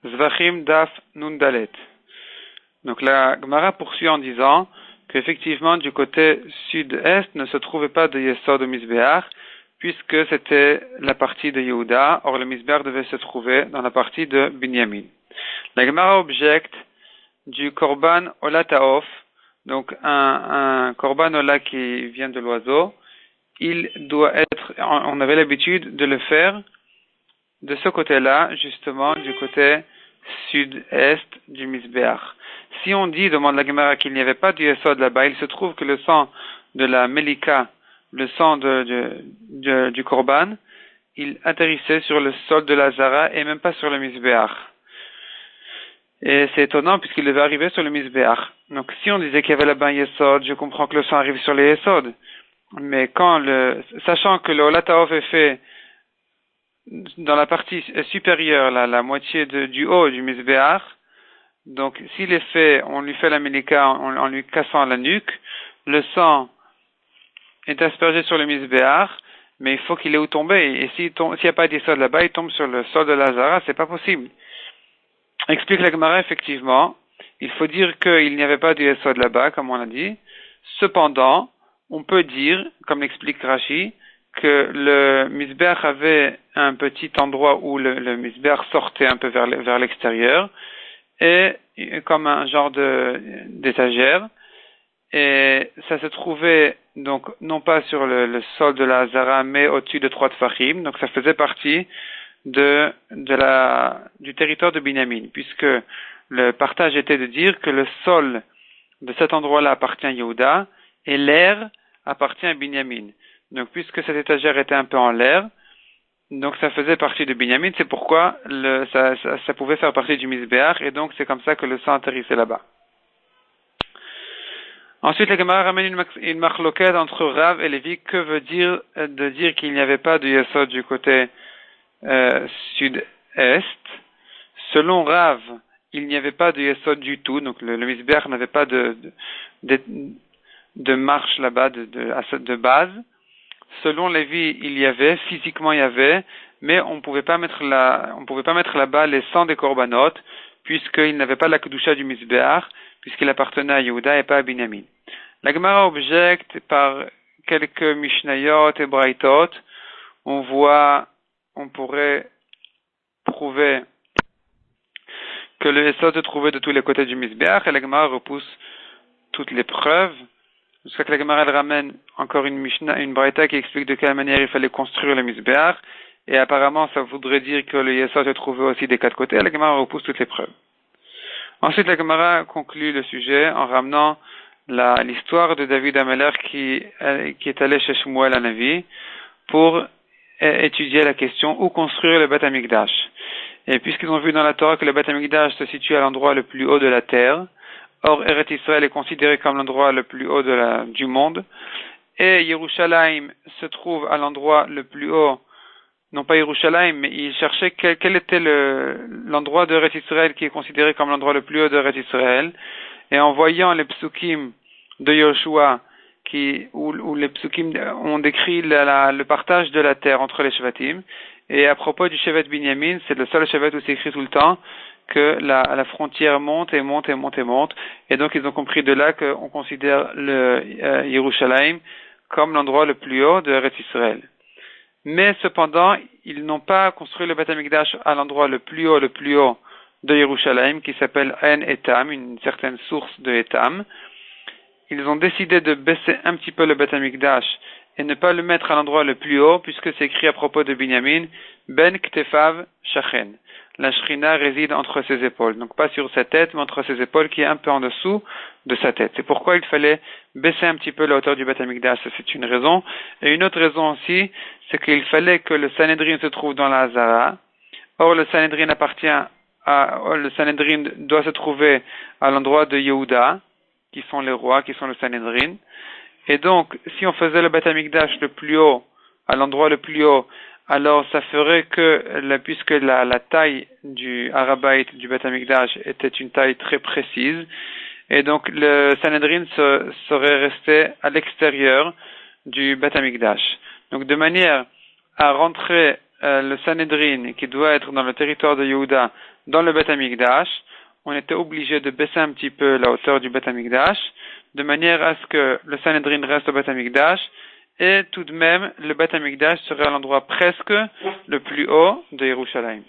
Zvachim Daf Nundalet. Donc la Gemara poursuit en disant qu'effectivement du côté sud-est ne se trouvait pas de Yesod au Misbéach, puisque c'était la partie de Yehuda, or le Misbéach devait se trouver dans la partie de Binyamin. La Gemara objecte du Korban Ola Taof, donc un Korban Ola qui vient de l'oiseau, il doit être, on avait l'habitude de le faire de ce côté-là, justement, du côté sud-est du Misbéach. Si on dit, demande la Gemara, qu'il n'y avait pas du Yesod là-bas, il se trouve que le sang de la Melika, le sang du Korban, il atterrissait sur le sol de la Zara et même pas sur le Misbéach. Et c'est étonnant puisqu'il devait arriver sur le Misbéach. Donc si on disait qu'il y avait là-bas un Yesod, je comprends que le sang arrive sur les Yesod. Mais sachant que le Ola Taof est fait dans la partie supérieure, la moitié du haut du Misbéach, donc s'il est fait, on lui fait la Melika en lui cassant la nuque, le sang est aspergé sur le Misbéach, mais il faut qu'il ait où tomber. Et s'il n'y a pas d'Yesod là-bas, il tombe sur le sol de la Zara, c'est pas possible. Explique la Gemara, effectivement, il faut dire qu'il n'y avait pas d'Yesod là-bas, comme on l'a dit. Cependant, on peut dire, comme l'explique Rashi, que le Misbéach avait un petit endroit où le Misbéach sortait un peu vers l'extérieur, et comme un genre d'étagère, et ça se trouvait donc non pas sur le sol de la Zara, mais au-dessus de 3 tfachim, donc ça faisait partie du territoire de Binyamin, puisque le partage était de dire que le sol de cet endroit-là appartient à Yehuda, et l'air appartient à Binyamin. Donc puisque cette étagère était un peu en l'air, donc ça faisait partie de Binyamin, c'est pourquoi ça pouvait faire partie du Misbéach, et donc c'est comme ça que le sang atterrissait là-bas. Ensuite, la Gemara ramène une machloket entre Rav et Lévi. Que veut dire de dire qu'il n'y avait pas de Yesod du côté sud-est? Selon Rav, il n'y avait pas de Yesod du tout, donc le Misbéach n'avait pas de marche là-bas, de base. Selon Lévi, physiquement il y avait, mais on pouvait pas mettre là-bas les sangs des korbanot, puisqu'il n'avait pas la kedusha du Misbéach, puisqu'il appartenait à Yehuda et pas à Binyamin. La Gemara objecte par quelques Mishnayot et Braitot, on pourrait prouver que le Yesod se trouvait de tous les côtés du Misbéach, et la Gemara repousse toutes les preuves, jusqu'à que la Gemara elle ramène encore une Braïta qui explique de quelle manière il fallait construire le Misbéach, et apparemment ça voudrait dire que le Yesod se trouvait aussi des 4 côtés, et la Gemara repousse toutes les preuves. Ensuite, la Gemara conclut le sujet en ramenant l'histoire de David Ameler qui est allé chez Shmuel Hanavi pour étudier la question où construire le Beth Amikdash. Et puisqu'ils ont vu dans la Torah que le Beth Amikdash se situe à l'endroit le plus haut de la terre, or Eretz Israël est considéré comme l'endroit le plus haut du monde, et Yerushalayim se trouve à l'endroit le plus haut, non pas Yerushalayim, mais il cherchait quel était l'endroit de Eretz Israël qui est considéré comme l'endroit le plus haut de Eretz Israël, et en voyant les psukim de Yoshua, où les psukim ont décrit le partage de la terre entre les Shevatim, et à propos du Shevet Binyamin, c'est le seul Shevet où c'est écrit tout le temps que la frontière monte et monte et monte et monte, et donc ils ont compris de là qu'on considère le Yerushalayim comme l'endroit le plus haut de Eretz Israël. Mais cependant, ils n'ont pas construit le Beth Amikdash à l'endroit le plus haut de Yerushalayim, qui s'appelle En Etam, une certaine source de Etam. Ils ont décidé de baisser un petit peu le Beth Amikdash et ne pas le mettre à l'endroit le plus haut, puisque c'est écrit à propos de Binyamin, Ben Ktefav Shachen. La Shrina réside entre ses épaules, donc pas sur sa tête, mais entre ses épaules, qui est un peu en dessous de sa tête. C'est pourquoi il fallait baisser un petit peu la hauteur du Beth Amikdash, c'est une raison. Et une autre raison aussi, c'est qu'il fallait que le Sanhedrin se trouve dans la Hazara. Or, le Sanhedrin doit se trouver à l'endroit de Yehuda, qui sont les rois, qui sont le Sanhedrin. Et donc, si on faisait le Beth Amikdash le plus haut, à l'endroit le plus haut, alors ça ferait que, puisque la taille du Harabait, du Beth Amikdash, était une taille très précise, et donc le Sanhedrin serait resté à l'extérieur du Beth Amikdash. Donc de manière à rentrer le Sanhedrin qui doit être dans le territoire de Yehuda, dans le Beth Amikdash, on était obligé de baisser un petit peu la hauteur du Beth Amikdash, de manière à ce que le Sanhedrin reste au Beth Amikdash, et tout de même, le Beth Amikdash serait à l'endroit presque le plus haut de Yerushalayim.